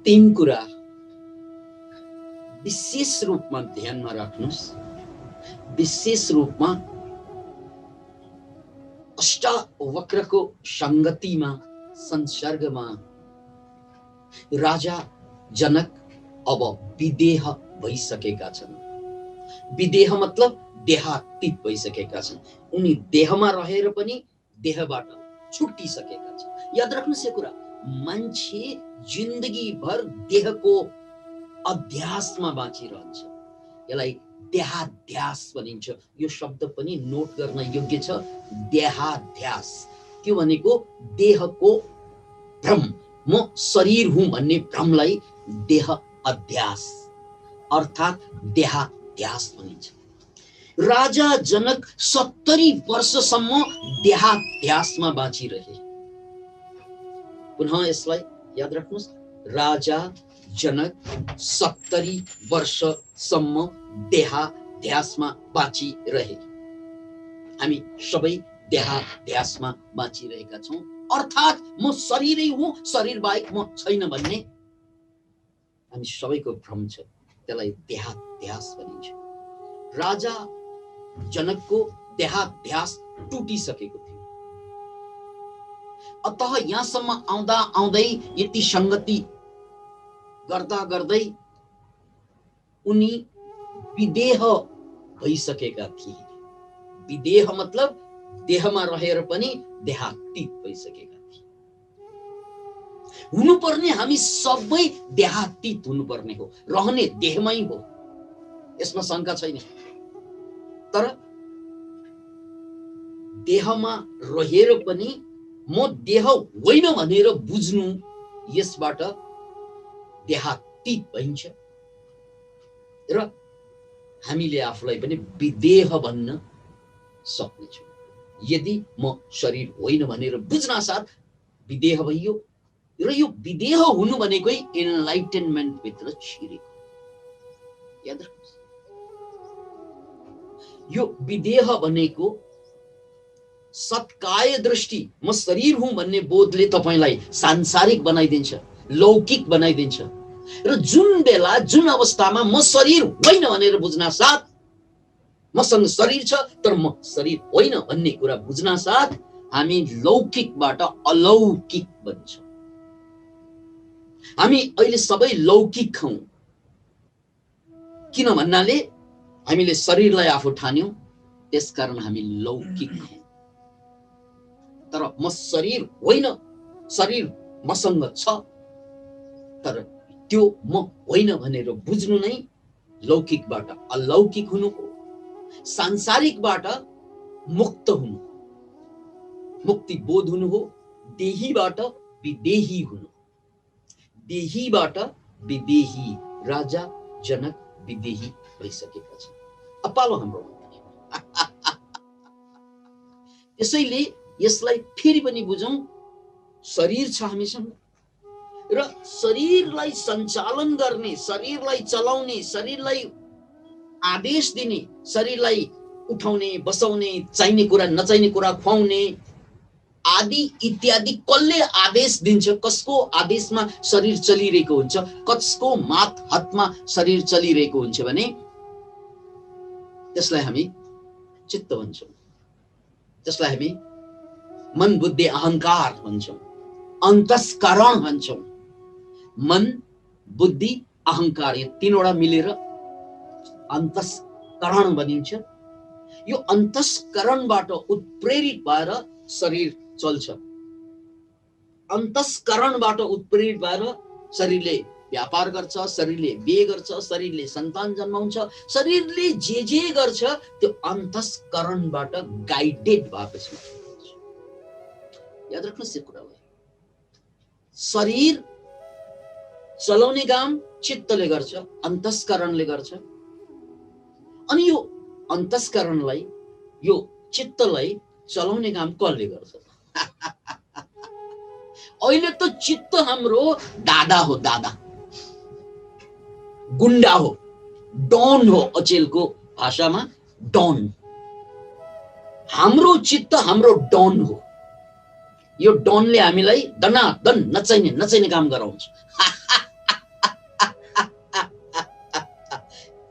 अन्तिम कुरा विशेष रूपमा ध्यानमा राख्नुस्, विशेष रूपमा अष्टावक्रको संगतिमा संसर्गमा राजा जनक अब विदेह भइसकेका छन्। विदेह मतलब देहातीत भइसकेका छन्। उनी देहमा रहेर पनि देहबाट छुट्टिसकेका छन्। याद राख्नुस् यो कुरा, मान्छे जिन्दगी भर देहको अध्यासमा बाँचिरहन्छ। यसलाई देहाध्यास भनिन्छ। यो शब्द पनि नोट गर्न योग्य छ, देहाध्यास। त्यो भनेको देहको भ्रम, म शरीर हुँ भन्ने भ्रमलाई देह अध्यास अर्थात देहाध्यास भनिन्छ। राजा जनक 70 वर्षसम्म देहाध्यासमा बाँचिरहे। पुनः यसलाई याद राख्नुस्, राजा जनक 70 वर्षसम्म देहाध्यासमा बाँचिरहे। हामी सबै देहाध्यासमा बाँचिरहेका छौं। अर्थात म शरीरै हुँ, शरीर बाहेक म छैन भन्ने हामी सबैको भ्रम छ। त्यसलाई देहाध्यास भनिन्छ। राजा जनकको देहाध्यास टुटिसकेको थियो। अतः यहाँसम्म आउँदा आउँदै यति संगति गर्दा गर्दै उनी विदेह भइसकेका थिए। विदेह मतलब देहमा रहेर पनि देहातीत भइसकेका थिए। हुनुपर्ने हामी सबै देहातीत हुनुपर्ने हो, रहने देहमै हो, यसमा शंका छैन। तर देहमा रहेर पनि म देह होइन भनेर बुझ्नु, यसबाट देहातीत भइन्छ र हामीले आफूलाई पनि विदेह भन्न सक्नेछौँ। यदि म शरीर होइन भनेर बुझ्न साथ विदेह भइयो र यो विदेह हुनु भनेकै एनलाइटनमेन्ट भित्र छिरेको। याद राख्नुस्, यो विदेह भनेको सत्काय दृष्टि, म शरीर हुँ भन्ने बोधले तपाईलाई सांसारिक बनाइदिन्छ, लौकिक बनाइदिन्छ। र जुन बेला जुन अवस्थामा म शरीर होइन भनेर बुझ्न साथ, मसँग शरीर छ तर म शरीर होइन भन्ने कुरा बुझ्न साथ हामी लौकिकबाट अलौकिक बन्छौं। हामी अहिले सबै लौकिक हौं। किन भन्नाले हामीले शरीरलाई आफू ठान्यौं, त्यसकारण हामी लौकिक हौं। तर म शरीर होइन, शरीर मसँग छ, तर त्यो म होइन भनेर बुझ्नु नै लौकिकबाट अलौकिक हुनु हो। सांसारिकबाट मुक्त हुनु, मुक्ति बोध हुनु हो। देहीबाट विदेही हुनु, देहीबाट विदेही। राजा जनक विदेही भइसकेका छन्। अब पालो हाम्रो। त्यसैले यसलाई फेरि पनि बुझौं, शरीर छ हामीसँग र शरीरलाई सञ्चालन गर्ने, शरीरलाई चलाउने, शरीरलाई आदेश दिने, शरीरलाई उठाउने, बसाउने, चाहिने कुरा नचाहिने कुरा खुवाउने आदि इत्यादि कसले आदेश दिन्छ, कसको आदेशमा शरीर चलिरहेको हुन्छ, कसको मात हातमा शरीर चलिरहेको हुन्छ भने त्यसलाई हामी चित्त भन्छौं। त्यसलाई हामी मन बुद्धि अहंकार भन्छौं, अन्तस्करण भन्छौं। मन बुद्धि अहंकार यो तीनवटा मिलेर अन्तस्करण बनिन्छ। यो अन्तस्करणबाट उत्प्रेरित भएर शरीर चल्छ। अन्तस्करणबाट उत्प्रेरित भएर शरीरले व्यापार गर्छ, शरीरले बिहे गर्छ, शरीरले सन्तान जन्माउँछ, शरीरले जे गर्छ त्यो अन्तस्करणबाट गाइडेड भएपछि। याद राख्नुस् यो कुरालाई। शरीर चलाउने काम चित्तले गर्छ, अन्तस्करणले गर्छ। अनि यो अन्तस्करणलाई, यो चित्तलाई चलाउने काम कसले गर्छ? अहिले त चित्त हाम्रो दादा हो, दादा गुण्डा हो, डॉन हो। अचेलको भाषामा डॉन। हाम्रो चित्त हाम्रो डॉन हो। यो डॉनले हामीलाई दनादन नचाहिने काम गराउँछ।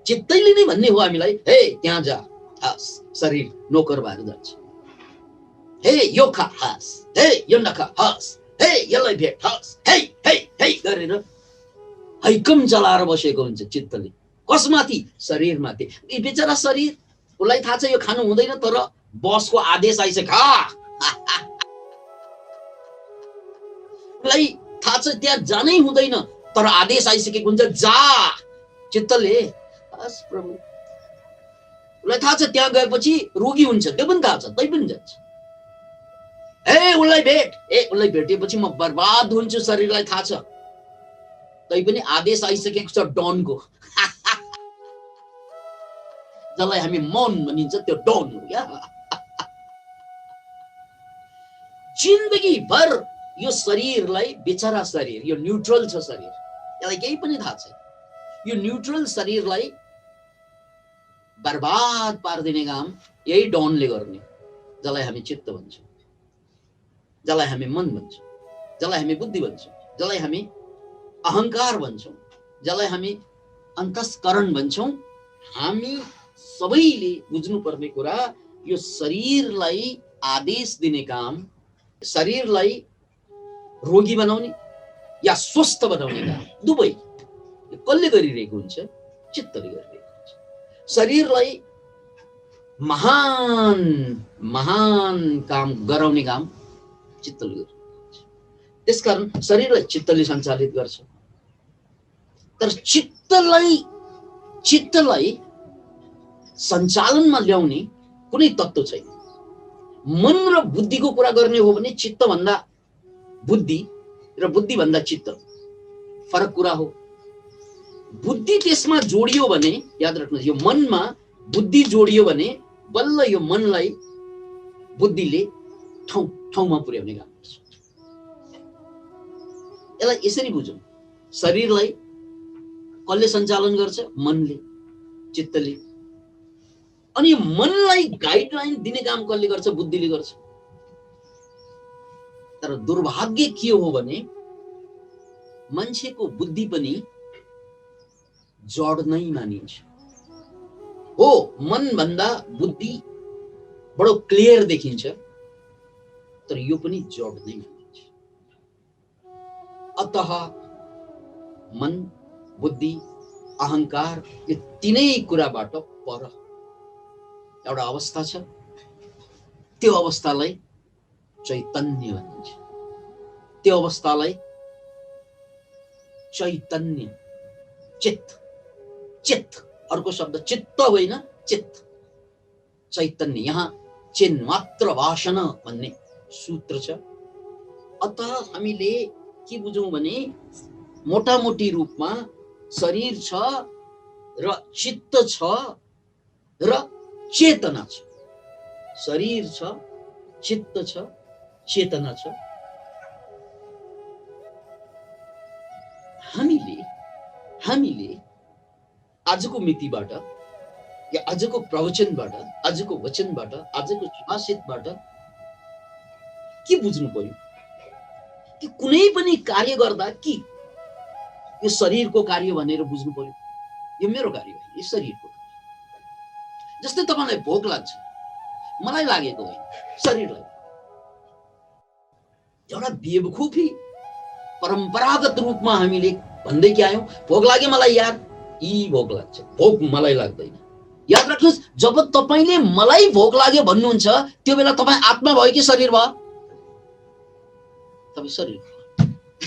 चित्तैले नै भन्ने हो हामीलाई, हे त्यहाँ जा, हस् शरीर नोकर भएर जान्छ। हे यो खा, हस्, हे यो नखा, हस्, हे यसलाई भेट, हस्, हे हे हे गरेर हैकम चलाएर बसेको हुन्छ चित्तले। कसमाथि? शरीरमाथि। यी बेचारा शरीर, उसलाई थाहा छ यो खानु हुँदैन, तर बसको आदेश आइसक्यो, खा। उसलाई थाहा छ त्यहाँ जानै हुँदैन, तर आदेश आइसकेको हुन्छ, जा। चित्तले हस् प्रभु, उसलाई थाहा छ त्यहाँ गएपछि रोगी हुन्छ, त्यो पनि थाहा छ, तै पनि जान्छ। ए उसलाई भेट, उसलाई भेटेपछि म बर्बाद हुन्छु, शरीरलाई थाहा छ, तै पनि आदेश आइसकेको छ डनको। जसलाई हामी मन भनिन्छ त्यो डन हो क्या। जिन्दगी भर यो शरीरलाई, बेचारा शरीर, यो न्यूट्रल छ शरीर, यसलाई केही पनि थाहा छैन। यो न्यूट्रल शरीरलाई बर्बाद पारिदिने काम यही डनले गर्ने, जसलाई हामी चित्त भन्छौँ, जसलाई हामी मन भन्छौँ, जसलाई हामी बुद्धि भन्छौँ, जसलाई हामी अहंकार भन्छौँ, जसलाई हामी अन्तस्करण भन्छौँ। हामी सबैले बुझ्नुपर्ने कुरा, यो शरीरलाई आदेश दिने काम, शरीरलाई रोगी बनाउने या स्वस्थ बनाउने काम दुवै कसले गरिरहेको हुन्छ? चित्तले गरिरहेको हुन्छ। शरीरलाई महान महान काम गराउने काम चित्तले गरिरहेको हुन्छ। त्यसकारण शरीरलाई चित्तले सञ्चालित गर्छ। तर चित्तलाई सञ्चालनमा ल्याउने कुनै तत्त्व छैन। मन र बुद्धिको कुरा गर्ने हो भने चित्त भन्दा बुद्धि र बुद्धि भन्दा चित्त फरक कुरा हो। बुद्धि त्यसमा जोडियो भने, याद राख्नुहोस्, यो मनमा बुद्धि जोडियो भने बल्ल यो मनलाई बुद्धिले ठाउँमा पुर्याउने काम गर्छ। यसलाई यसरी बुझौँ, शरीरलाई कसले सञ्चालन गर्छ? मनले, चित्तले। अनि मनलाई गाइडलाइन दिने काम कसले गर्छ? बुद्धिले गर्छ। तर दुर्भाग्य के हो भने मान्छेको बुद्धि पनि जड नै मानिन्छ। हो, मन भन्दा बुद्धि बडो क्लियर देखिन्छ, तर यो पनि जड नै मानिन्छ। अतः मन, बुद्धि, अहंकार यो तीनै कुराबाट पर एउटा अवस्था छ, त्यो अवस्थालाई चैतन्य भनिन्छ। त्यो अवस्थालाई चैतन्य, चित्त, अर्को शब्द चित्त होइन, चित्त, चैतन्य। यहाँ चिन् मात्र वासना भन्ने सूत्र छ। अतः हामीले के बुझौँ भने मोटामोटी रूपमा शरीर छ र चित्त छ र चेतना छ। शरीर छ, चित्त छ, चेतना छ। हामीले आजको मितिबाट या आजको प्रवचनबाट, आजको वचनबाट, आजको सुभाषितबाट के बुझ्नु पर्यो कि कुनै पनि कार्य गर्दा कि यो शरीरको कार्य भनेर बुझ्नु पर्यो। यो मेरो कार्य हो, यो शरीरको कार्य। जस्तै तपाईलाई भोक लाग्छ, मलाई लागेको होइन, शरीरलाई। एउटा बेवकुफी परम्परागत रूपमा हामीले भन्दै के आयौं, भोक लाग्यो मलाई यार, यी भोक लाग्छ, भोक मलाई लाग्दैन। याद राख्नुहोस्, जब तपाईले मलाई भोक लाग्यो भन्नुहुन्छ, त्यो बेला तपाईँ आत्मा भयो कि शरीर भयो? तपाईँ शरीर।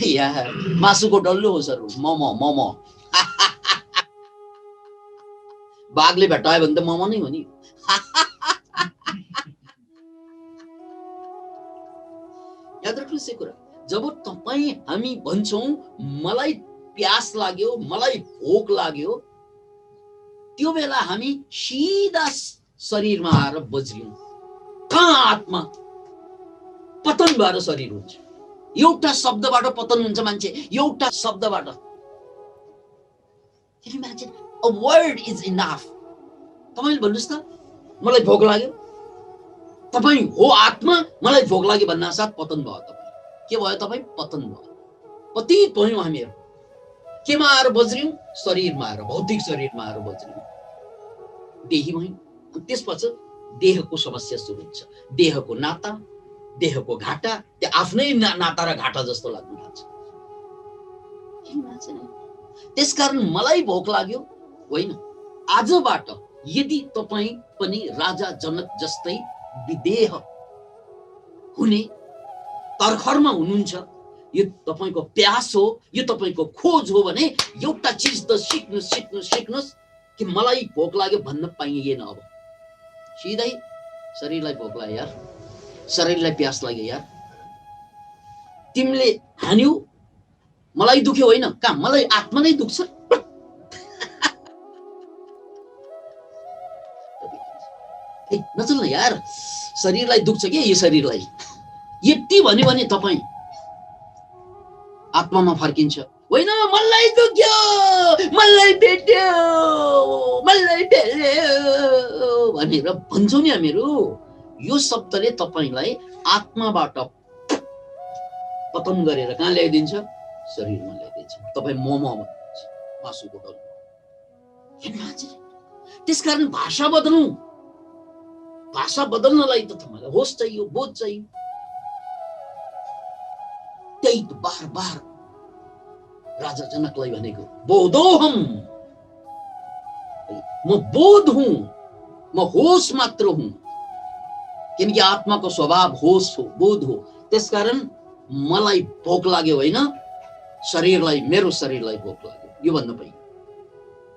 यार मासुको डल्लो हो सर, मोमो। बाघले भेटायो भने त मोमो नै हो नि। याद राख्नुहोस् यो कुरा, जब तपाईँ हामी भन्छौं मलाई प्यास लाग्यो, मलाई भोक लाग्यो, त्यो बेला हामी सीधा शरीरमा आएर बज्रियौं। कहाँ आत्मा? पतन भएर शरीर हुन्छ। एउटा शब्दबाट पतन हुन्छ मान्छे, एउटा शब्दबाट। A word is enough. तपाईले भन्नुस् त, मलाई भोक लाग्यो, तपाईँ हो आत्मा, मलाई भोक लाग्यो भन्नासाथ पतन भयो। तपाईँ के भयो? तपाईँ पतन भयो, पतित भयौं हामीहरू। केमा आएर बज्रियौं? शरीरमा आएर, भौतिक शरीरमा आएर बज्रियौं, देही भयौं। त्यसपछि देहको समस्या सुरु हुन्छ। देहको नाता, देहको घाटा, त्यो आफ्नै नाता र घाटा जस्तो लाग्न लाग्छ। त्यसकारण मलाई भोक लाग्यो होइन, आजबाट यदि तपाई पनि राजा जनक जस्तै विदेह हुने तर्खरमा हुनुहुन्छ, यो तपाईको प्यास हो, यो तपाईको खोज हो भने एउटा चीज त सिक्नुस् कि मलाई भोक लाग्यो भन्न पाइएन। अब सिधै शरीरलाई भोक लाग्यो यार, शरीरलाई प्यास लाग्यो यार, तिमीले हान्यौ, मलाई दुख्यो होइन, कहाँ मलाई आत्मा नै दुख्छ। नचल्न यार, शरीरलाई दुख्छ के यो शरीरलाई, यति भन्यो भने तपाईँ आत्मामा फर्किन्छ। होइन मलाई दुख्यो, मलाई भेट्यो, मलाई भेट्यो भनेर भन्छौ नि हामीहरू, यो शब्दले तपाईलाई आत्माबाट पतन गरेर कहाँ ल्याइदिन्छ? शरीरमा ल्याइदिन्छ। तपाईँ मोमो भन्नुहुन्छ, मासुको डल्लो। त्यसकारण भाषा बदल्नु, भाषा बदल्नलाई त तपाईँलाई होस चाहियो, बोध चाहियो। त्यही त बार बार राजा जनकलाई भनेको, बोधोहम, म बोध हुँ, म होस मात्र हुँ, किनकि आत्माको स्वभाव होस हो, बोध हो। त्यसकारण मलाई भोक लाग्यो होइन, शरीरलाई, मेरो शरीरलाई भोक लाग्यो, यो भन्न पाइयो।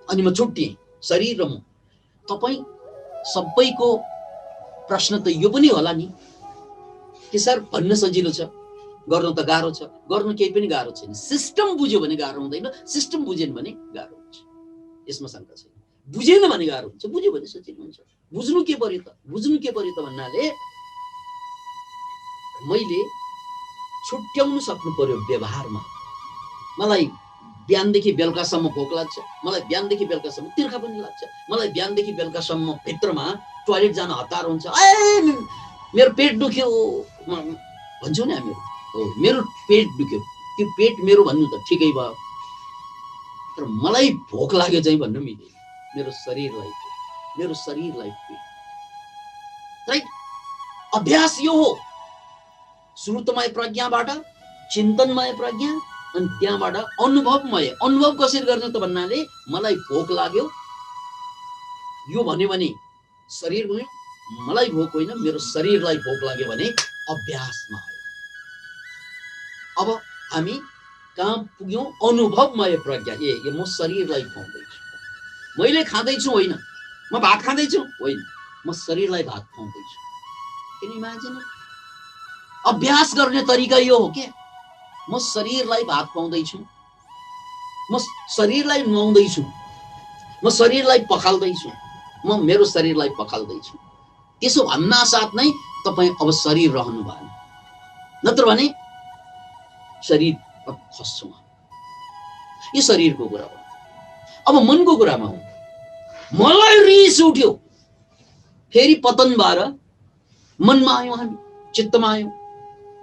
अनि म छुट्टिएँ, शरीर र म। तपाईँ सबैको प्रश्न त यो पनि होला नि कि सर भन्न सजिलो छ, गर्नु त गाह्रो छ। गर्नु केही पनि गाह्रो छैन, सिस्टम बुझ्यो भने गाह्रो हुँदैन, सिस्टम बुझेन भने गाह्रो हुन्छ, यसमा शंका छैन। बुझेन भने गाह्रो हुन्छ, बुझ्यो भने सजिलो हुन्छ। बुझ्नु के पर्यो त, बुझ्नु के पर्यो त भन्नाले मैले छुट्याउनु सक्नु पर्यो व्यवहारमा। मलाई बिहानदेखि बेलुकासम्म भोक लाग्छ, मलाई बिहानदेखि बेलुकासम्म तिर्खा पनि लाग्छ, मलाई बिहानदेखि बेलुकासम्म भित्रमा टोयलेट जान हतार हुन्छ, मेरो पेट दुख्यो भन्छौँ नि हामीहरू। हो, मेरो पेट दुख्यो, त्यो पेट मेरो भन्नु त ठिकै भयो, तर मलाई भोक लाग्यो चाहिँ भन्नु मिल्दैन। मेरो शरीरलाई राइट। अभ्यास यो हो, श्रुतमय प्रज्ञाबाट चिन्तनमय प्रज्ञा, अनि त्यहाँबाट अनुभवमय। अनुभव कसरी गर्ने त भन्नाले मलाई भोक लाग्यो यो भन्यो भने शरीर भयो, मलाई भोक होइन मेरो शरीरलाई भोक लाग्यो भने अभ्यासमा आयो। अब हामी कहाँ पुग्यौं? अनुभवमय प्रज्ञा। ए म शरीरलाई खुवाउँदैछु, मैले खाँदैछु होइन, म भात खाँदैछु होइन, म शरीरलाई भात खुवाउँदैछु। किन इमेजिन, अभ्यास गर्ने तरिका यो हो के, म शरीरलाई भात खुवाउँदैछु, म शरीरलाई नुहाउँदैछु, म शरीरलाई पखाल्दैछु, म मेरो शरीरलाई पखाल्दैछु। त्यसो भन्ना साथ नै तपाईँ अब शरीर रहनु भएन, नत्र भने शरीर खस्छु। यो शरीरको कुरा हो। अब मनको कुरामा हो, मलाई रिस उठ्यो, फेरि पतन भएर मनमा आयौँ, हामी चित्तमा आयौँ।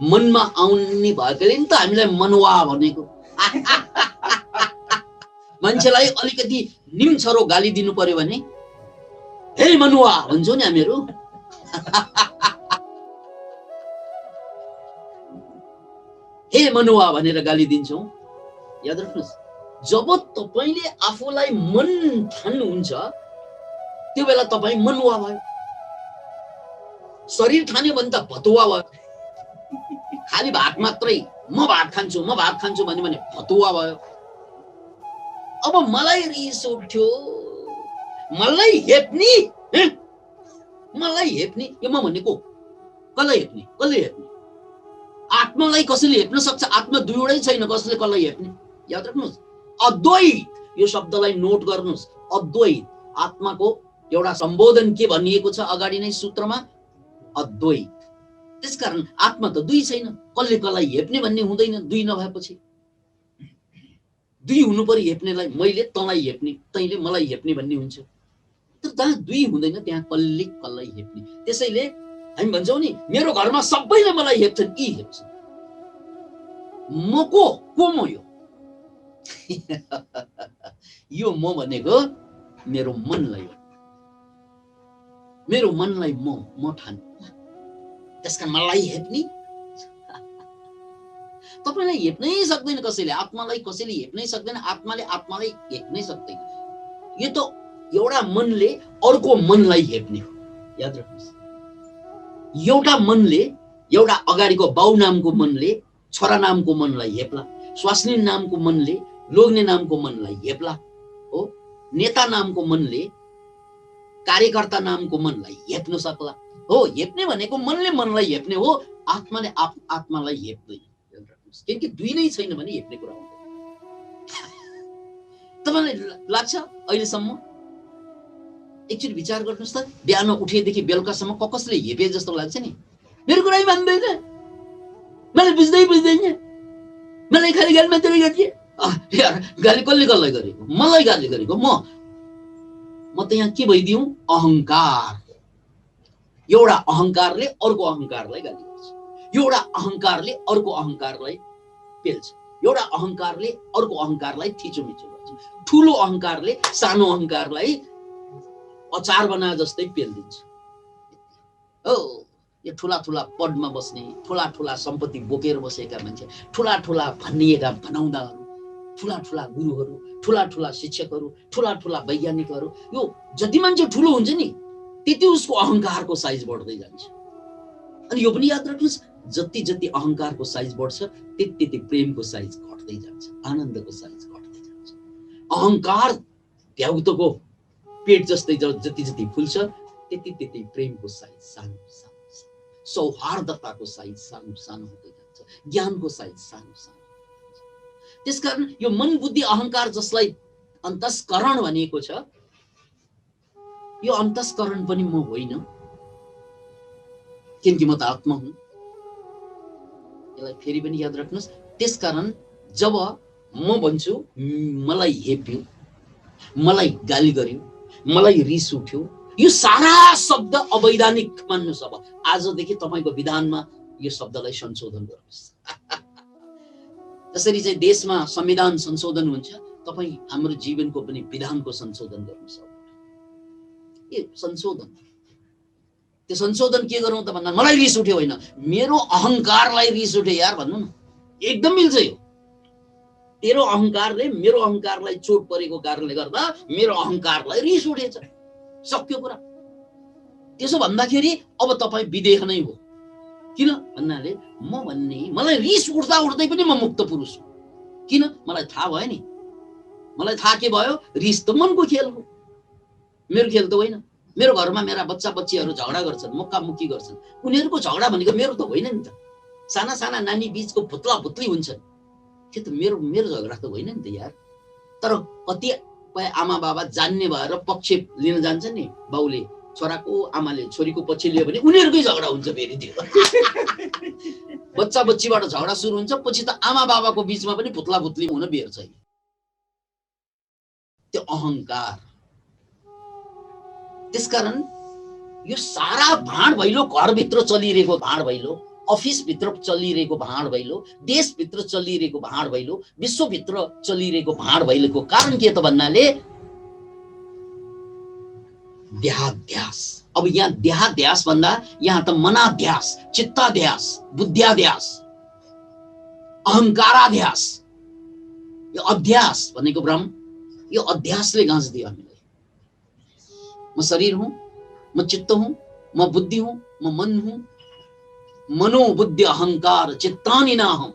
मनमा आउने भएकोले नि त हामीलाई मनुवा भनेको। मान्छेलाई अलिकति निम्छरो गाली दिनु पर्यो भने हे मनुवा भन्छौँ नि हामीहरू। हे मनुवा भनेर गाली दिन्छौँ। याद राख्नुहोस्, जब तपाईले आफूलाई मन ठान्नुहुन्छ त्यो बेला तपाईँ मनुवा भयो। शरीर ठान्यो भने त भतुवा भयो। खाली भात मात्रै, म भात खान्छु भन्यो भने भतुवा भयो। अब मलाई रिस उठ्यो, मलाई हेप्ने, यो म भनेको कसलाई हेप्ने? आत्मालाई कसैले हेप्न सक्छ? आत्मा दुईवटै छैन, कसले कसलाई हेप्ने? याद राख्नुहोस्, अद्वैत, यो शब्दलाई नोट गर्नुहोस्। अद्वैत, आत्माको एउटा सम्बोधन के भनिएको छ अगाडि नै सूत्रमा? अद्वैत। त्यसकारण आत्मा त दुई छैन, कसले कसलाई हेप्ने भन्ने हुँदैन। दुई नभएपछि दुई हुनु पर्यो हेप्नेलाई, मैले तँलाई हेप्ने, तैँले मलाई हेप्ने भन्ने हुन्छ। तर जहाँ दुई हुँदैन त्यहाँ कसले कसलाई हेप्ने। त्यसैले हामी भन्छौँ नि, मेरो घरमा सबैले मलाई हेप्छन्, यी हेप्छन्। म को म यो? यो म भनेको मेरो मनलाई हो, मेरो मनलाई म ठान्नु। त्यसकारण मलाई हेप्ने तपाईलाई हेप्नै सक्दैन कसैले, आत्मालाई कसैले हेप्नै सक्दैन, आत्माले आत्मालाई हेप्नै सक्दैन। यो त एउटा मनले अर्को मनलाई हेप्ने हो, याद राख्नुहोस्। एउटा मनले, एउटा अगाडिको बाउ नामको मनले छोरा नामको मनलाई हेप्ला, स्वास्नी नामको मनले लोग्ने नामको मनलाई हेप्ला हो, नेता नामको मनले कार्यकर्ता नामको मनलाई हेप्न सक्ला हो। हेप्ने भनेको मनले मनलाई हेप्ने हो, आत्माले आत्मालाई हेप्दैन। किनकि दुई नै छैन भने हेप्ने कुरा हुँदैन। तपाईलाई लाग्छ अहिलेसम्म एकचोटि विचार गर्नुहोस् त, बिहान उठेदेखि बेलुकासम्म कसले हेपे जस्तो लाग्छ नि? मेरो कुरै मान्दैन, मलाई बुझ्दैन, मलाई खाली गाली मात्रै गरिदिए। यार गाली कसलाई गरेको? मलाई गाली गरेको म त यहाँ के भइदिउँ? अहंकार। एउटा अहंकारले अर्को अहंकारलाई गाली गर्छ, एउटा अहंकारले अर्को अहंकारलाई पेल्छ, एउटा अहंकारले अर्को अहंकारलाई थिचोमिचो गर्छ, ठुलो अहंकारले सानो अहंकारलाई अचार बना जस्तै पेल्दिन्छ। हो, यो ठुला ठुला पदमा बस्ने, ठुला ठुला सम्पत्ति बोकेर बसेका मान्छे, ठुला ठुला भनिएका भनाउँदाहरू, ठुला ठुला गुरुहरू, ठुला ठुला शिक्षकहरू, ठुला ठुला वैज्ञानिकहरू, यो जति मान्छे ठुलो हुन्छ नि त्यति उसको अहंकारको साइज बढ्दै जान्छ। अनि यो पनि याद राख्नुहोस्, जति जति अहंकारको साइज बढ्छ त्यति त्यति प्रेमको साइज घट्दै जान्छ, आनन्दको साइज घट्दै जान्छ। अहंकार भ्याउतको पेट जस्तै जति जति फुल्छ त्यति त्यति प्रेमको साइज सानो सानो, सौहार्दताको साइज सानो सानो हुँदै जान्छ, ज्ञानको साइज सानो सानो। त्यसकारण यो मन बुद्धि अहंकार जसलाई अन्तस्करण भनिएको छ, यो अन्तस्करण पनि म होइन, किनकि म त आत्मा हुँ। यसलाई फेरि पनि याद राख्नुहोस्। त्यसकारण जब म भन्छु मलाई हेप्यो, मलाई गाली गर्यो, मलाई रिस उठ्यो, यो सारा शब्द अवैधानिक मान्नुहोस्। अब आजदेखि तपाईको विधानमा यो शब्दलाई संशोधन गर्नुहोस्। जसरी चाहिँ देशमा संविधान संशोधन हुन्छ, तपाई हाम्रो जीवनको पनि विधानको संशोधन गर्नुहोस्। यो संशोधन, त्यो संशोधन के गरौँ त भन्दा मलाई रिस उठ्यो होइन, मेरो अहंकारलाई रिस उठ्यो यार भन्नु न, एकदम मिल्छ यो। तेरो अहंकारले मेरो अहंकारलाई चोट परेको कारणले गर्दा मेरो अहंकारलाई रिस उठेछ, सक्यो कुरा। त्यसो भन्दाखेरि अब तपाई विदेह नै हो। किन भन्नाले म भन्ने मलाई रिस उठ्दा उठ्दै पनि म मुक्त पुरुष हुँ। किन? मलाई थाहा भयो नि, मलाई थाहा के भयो? रिस त मनको खेल हो, मेरो खेल त होइन। मेरो घरमा मेरा बच्चा बच्चीहरू झगडा गर्छन्, मुक्कामुक्की गर्छन्, उनीहरूको झगडा भनेको मेरो त होइन नि त। साना साना नानी बीचको भुत्ला भुत्ली हुन्छन्, त्यो त मेरो झगडा त होइन नि त यार। तर कतिपय आमा बाबा जान्ने भएर पक्ष लिन जान्छन् नि, बाउले छोराको आमाले छोरीको पक्ष लियो भने उनीहरूकै झगडा हुन्छ फेरि। त्यो बच्चा बच्चीबाट झगडा सुरु हुन्छ, पछि त आमा बाबाको बीचमा पनि भुत्ला भुत्ली हुन बेर्छ। त्यो अहंकार। त्यसकारण यो सारा भाँड भैलो, घरभित्र चलिरहेको भाँड भैलो, अफिसभित्र चलिरहेको भाँड भैलो, देशभित्र चलिरहेको भाँड भैलो, विश्वभित्र चलिरहेको भाँड भैलोको कारण के त भन्नाले देहाध्यास। अब यहाँ देहाध्यास भन्दा यहाँ त मनाध्यास, चित्ताध्यास, बुद्ध्याध्यास, अहंकाराध्यास। यो अध्यास भनेको ब्रह्म, यो अध्यासले गाँच्दियो हामीलाई। म शरीर हूं, म चित्त हूं, म बुद्धि हूं, म मन हूं, मनो बुद्धि अहंकार चित्तानि नाहम।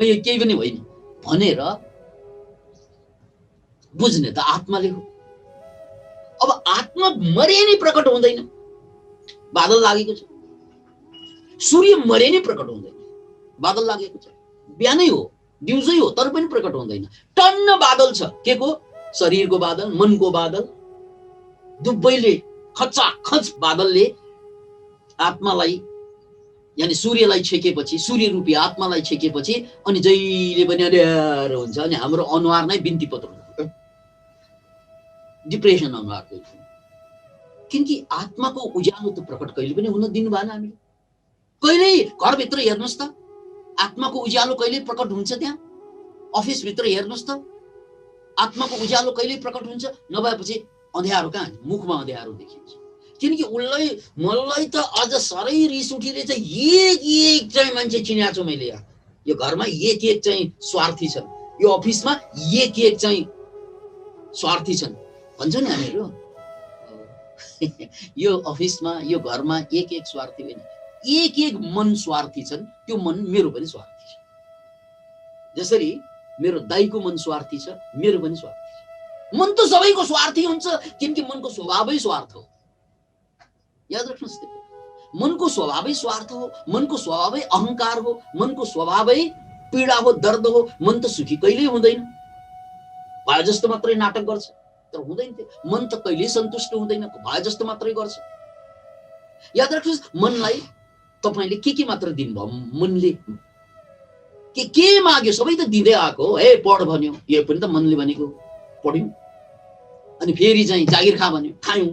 यो केही पनि होइन भनेर बुझ्ने त आत्माले हो। अब आत्मा मरे नै प्रकट हुँदैन। बादल लागेको छ, सूर्य मरे नै प्रकट हुँदैन। बादल लागेको छ, बिहानै हो, दिउँसै हो, तर पनि प्रकट हुँदैन। टन्न बादल छ, के को? शरीरको बादल, मनको बादल, दुवैले खचाखच बादलले आत्मालाई यानी सूर्यलाई छेकेपछि, सूर्य रूपी आत्मालाई छेकेपछि अनि जहिले पनि अँध्यारो हुन्छ। अनि हाम्रो अनुहार नै बिन्ती पत्र, डिप्रेसन अनुहारको। किनकि आत्माको उज्यालो त प्रकट कहिले पनि हुन दिनु भएन हामीले। कहिल्यै घरभित्र हेर्नुहोस् त, आत्माको उज्यालो कहिले प्रकट हुन्छ त्यहाँ? अफिसभित्र हेर्नुहोस् त, आत्माको उज्यालो कहिले प्रकट हुन्छ, नभएपछि अँध्यारो कहाँ, मुखमा अँध्यारो देखिन्छ। किनकि उसलाई मलाई त अझ साह्रै रिस उठिरहेछ, एक चाहिँ मान्छे चिनेको छु मैले यहाँ, यो घरमा एक चाहिँ स्वार्थी छन्, यो अफिसमा एक चाहिँ स्वार्थी छन् भन्छ नि हामीहरू। यो अफिसमा यो घरमा एक स्वार्थी होइन, एक मन स्वार्थी छन्। त्यो मन मेरो पनि स्वार्थी छ। जसरी मेरो दाइको मन स्वार्थी छ, मेरो पनि स्वार्थी छ। मन त सबैको स्वार्थी हुन्छ, किनकि मनको स्वभावै स्वार्थ हो। याद राख्नुहोस्, मनको स्वभावै स्वार्थ हो, मनको स्वभावै अहंकार हो, मनको स्वभावै पीडा हो, दर्द हो। मन त सुखी कहिल्यै हुँदैन, भए जस्तो मात्रै नाटक गर्छ तर हुँदैन। त्यो मन त कहिल्यै सन्तुष्ट हुँदैन, भए जस्तो मात्रै गर्छ। याद राख्नुहोस्, मनलाई तपाईले के मात्र दिनुभयो, मनले के माग्यो सबै त दिँदै आएको हो। हे पढ भन्यो, यो पनि त मनले भनेको, पढ्यौं। अनि फेरि चाहिँ जागिर खा भन्यो, खायौं।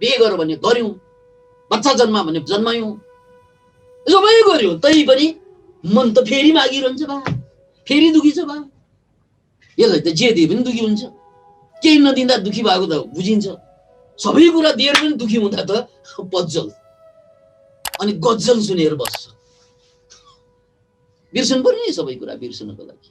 बिहे गर भन्यो, गर्यौं। बच्चा जन्मा भन्यो, जन्मायौं। सबै गर्यो, तै पनि मन त फेरि मागिरहन्छ बा, फेरि दुखी छ बा। यसलाई त जे दिए पनि दुखी हुन्छ, केही नदिँदा दुखी भएको त बुझिन्छ। सबै कुरा दिएर पनि दुखी हुँदा त पज्जल, अनि गज्जल सुनेर बस्छ। बिर्सनु पर्ने सबै कुरा बिर्सनको लागि।